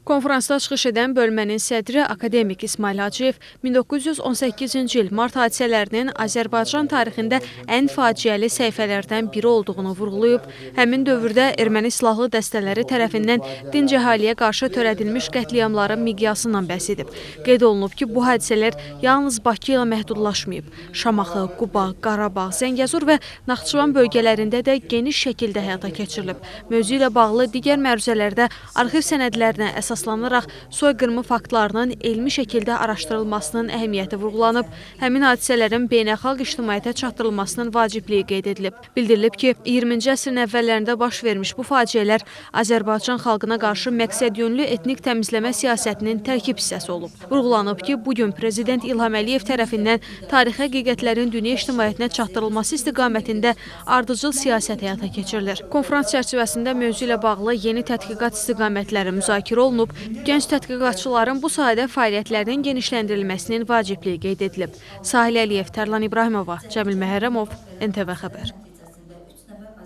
Konferansda çıxış edən bölmənin sədri akademik İsmail Hacıyev 1918-ci il mart hadisələrinin Azərbaycan tarixində ən faciəli səhifələrdən biri olduğunu vurğulayıb, həmin dövrdə erməni silahlı dəstələri tərəfindən dinc əhaliyə qarşı törədilmiş qətliamların miqyasından bəhs edib. Qeyd olunub ki, bu hadisələr yalnız Bakı ilə məhdudlaşmayıb. Şamaxı, Quba, Qarabağ, Zəngəzur və Naxçıvan bölgələrində də geniş şəkildə həyata keçirilib. Mövzu ilə bağlı digər məruzələrdə arxiv sənədlərinə əsaslanaraq soyqırımı faktlarının elmi şəkildə araşdırılmasının əhəmiyyəti vurğulanıb, həmin hadisələrin beynəlxalq ictimaiyyətə çatdırılmasının vacibliyi qeyd edilib. Bildirilib ki, 20-ci əsrin əvvəllərində baş vermiş bu faciələr Azərbaycan xalqına qarşı məqsədyönlü etnik təmizləmə siyasətinin tərkib hissəsi olub. Vurğulanıb ki, bugün Prezident İlham Əliyev tərəfindən tarixi həqiqətlərin dünya ictimaiyyətinə çatdırılması istiqamətində ardıcıl siyasət həyata keçirilir. Konferans çərçivəsində mövzu ilə bağlı yeni tədqiqat istiqamətləri müzakirə olunub, gənc tədqiqatçıların bu sahədə fəaliyyətlərinin genişləndirilməsinin vacibliyi qeyd edilib. Sahil Əliyev, Tərlan İbrahimova, Cəmil Məhərrəmov, NTV Xəbər.